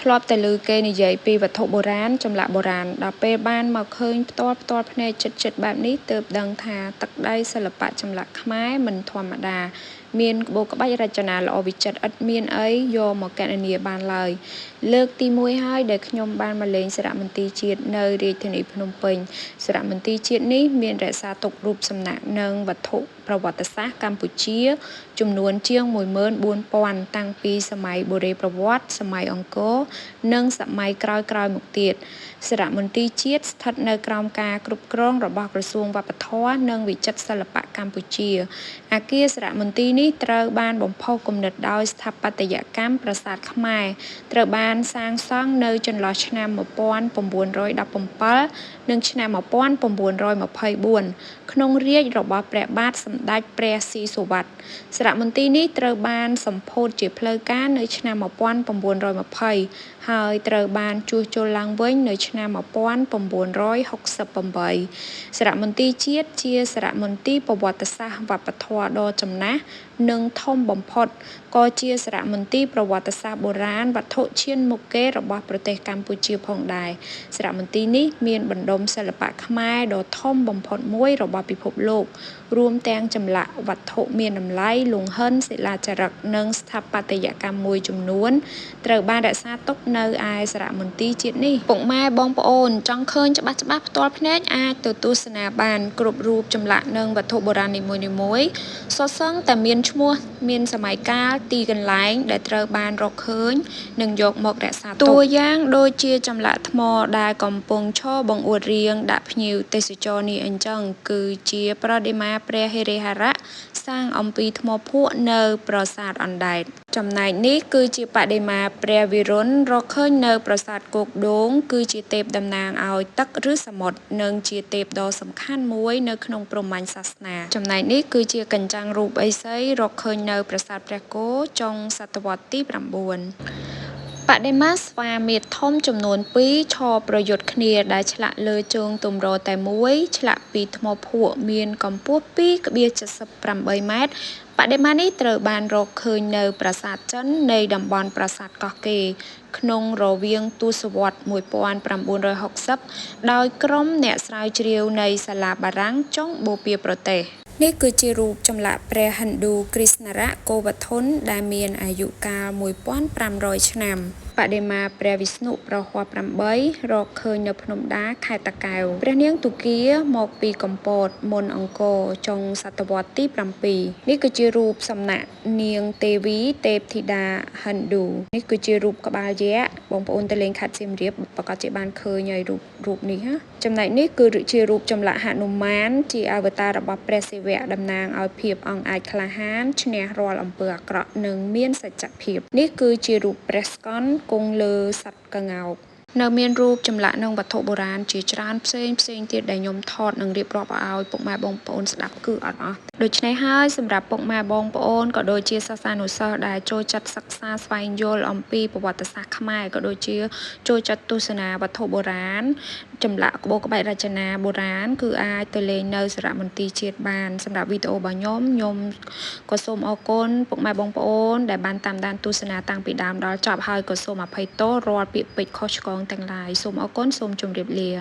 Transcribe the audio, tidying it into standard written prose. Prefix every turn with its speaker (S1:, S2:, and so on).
S1: ធ្លាប់តែលើគេនិយាយពីវត្ថុបុរាណចម្លាក់បុរាណដល់ពេលបានមកឃើញផ្ទាល់ភ្នែកចិត្តបែបនេះទើបដឹងថាទឹកដីសិល្បៈចម្លាក់ខ្មែរមិនធម្មតាមានក្បូរក្បាច់រចនាល្អវិចិត្រឥតមានអីយកមកកណនាបានឡើយលើកទី1ហើយដែលខ្ញុំបានមកលេងសារមន្ទីរជាតិនៅរាជធានីភ្នំពេញសារមន្ទីរជាតិនេះមានរក្សាទុករូបសំណាកនិងវត្ថុប្រវត្តិសាស្ត្រកម្ពុជាចំនួនជាង14000តាំងពីសម័យបុរេប្រវត្តិសម័យអង្គរនិងសម័យក្រោយៗមកទៀតសារមន្ទីរជាតិស្ថិតនៅក្រោមការគ្រប់គ្រងរបស់ក្រសួងវប្បធម៌និងវិចិត្រសិល្បៈកម្ពុជាអគារសារមន្ទីរនេះត្រូវបានបំផុសគំនិតដោយស្ថាបត្យកម្មប្រាសាទខ្មែរត្រូវបានសាងសង់នៅចន្លោះឆ្នាំ1917និងឆ្នាំ1924ក្នុងរាជ្យរបស់ព្រះបាទសម្ដេចព្រះស៊ីសុវត្ថិសារមន្ទីរនេះត្រូវបានសម្ពោធជាផ្លូវការនៅឆ្នាំ1920ហើយត្រូវបានជួសជុលឡើងវិញនៅឆ្នាំ1968សារមន្ទីរជាតិជាសារមន្ទីរប្រវត្តិសាស្ត្រវប្បធម៌ដ៏ចំណាស់និងធំបំផុតក៏ជាសារមន្ទីរប្រវត្តិសាស្ត្របុរាណវត្ថុឈានមុខគេរបស់ប្រទេសកម្ពុជាផងដែរសារមន្ទីរនេះមានបណ្ដុំសិល្បៈខ្មែរដ៏ធំបំផុតមួយរបស់ពិភពលោករួមទាំងចម្លាក់វត្ថុមានតម្លៃលង្ហិនសិលាចារឹកនិងស្ថាបត្យកម្មមួយចំនួនត្រូវបានរក្សាទុកនៅឯសារមន្ទីរជាតិនេះពុកម៉ែបងប្អូនចង់ឃើញច្បាស់ផ្ទាល់ភ្នែកអាចទៅទស្សនាបានគ្រប់រូបចម្លាក់និងវត្ថុបុរាណនីមួយៗសុទ្ធសឹងតែមានឈ្មោះមានសម័យកាលទីកន្លែងដែលត្រូវបានរកឃើញនិងយកមករក្សាទុកតួយ៉ាងដូចជាចម្លាក់ថ្មដែលកំពុងឈរបង្អួតរៀងដាក់ភ្ញៀវទេសចរនេះអញ្ចឹងគឺជាប្រតិមាព្រះហិរិហរៈសាងអំពីថ្មភក់នៅប្រាសាទអណ្ដែតចំណែកនេះគឺជាបដិមាព្រះវិរុណរកឃើញនៅប្រាសាទគោកដូងគឺជាទេពតំណាងឲ្យទឹកឬសមុទ្រនិងជាទេពដ៏សំខាន់មួយនៅក្នុងព្រហ្មញ្ញសាសនាចំណែកនេះគឺជាកញ្ចាំងរូបឥសីរកឃើញនៅប្រាសាទព្រះគោចុងសតវត្សទី9បដិមាស្វាមីធំចំនួន2ឈរប្រយុទ្ធគ្នាដែលឆ្លាក់លើជើងទម្រតែមួយឆ្លាក់ពីថ្មភក់មានកម្ពស់ 2,78 ម៉ែត្របដិមានេះត្រូវបានរកឃើញនៅប្រាសាទចិននៃតំបន់ប្រាសាទកោះកេរក្នុងរវាងទសវត្សរ៍1960ដោយក្រុមអ្នកស្រាវជ្រាវនៃសាលាបារាំងចុងបូព៌ាប្រទេសនេះគឺជារូបចម្លាក់ព្រះហិណ្ឌូគ្រីស្នរៈគោវធនដែលមានអាយុកាល1500ឆ្នាំបដិមាព្រះវិស្ណុប្រហ័ស8រកឃើញនៅភ្នំដាខេត្តតាកែវព្រះនាងទុគាមកពីកំពតមុនអង្គរចុងសតវត្សទី7នេះគឺជារូបសំណាកនាងទេវីទេពធីតាហិណ្ឌូនេះគឺជារូបក្បាលយក្សបងប្អូនទៅលេងខេត្តសៀមរាបប្រកាសជាបានឃើញហើយរូបនេះចំណែកនេះគឺជារូបចម្លាក់ហនុមានជាអវតាររបស់ព្រះសិវៈតំណាងឲ្យភាពអង់អាចក្លាហានឈ្នះរាល់អំពើអាក្រក់និងមានសច្ចភាពនេះគឺជារូបព្រះស្កន្ទគង់លើសត្វក្ងោកនៅមានរូបចម្លាក់និងវត្ថុបុរាណជាច្រើនផ្សេងទៀតដែលខ្ញុំថតនិងរៀបរាប់ឲ្យពុកម៉ែបងប្អូនស្ដាប់គឺអត់អស់ដូច្នេះហើយសម្រាប់ពុកម៉ែបងប្អូនក៏ដូចជាសិស្សានុសិស្សដែលចូលចិត្តសិក្សាស្វែងយល់អំពីប្រវត្តិសាស្ត្រខ្មែរក៏ដូចជាចូលចិត្តទស្សនាវត្ថុបុរាណចម្លាក់ក្បូរក្បាច់រចនាបុរាណគឺអាចទៅលេងនៅសារមន្ទីរជាតិបានសម្រាប់វីដេអូរបស់ខ្ញុំក៏សូមអរគុណពុកម៉ែបងប្អូនដែលបានតាមដានទស្សនាតាំងពីដើមដល់ចប់ហើយក៏សូមអភ័យទោសរាល់ពាក្យពេចន៍ខុសឆ្គងទាំងឡាយសូមអរគុណសូមជម្រាបលា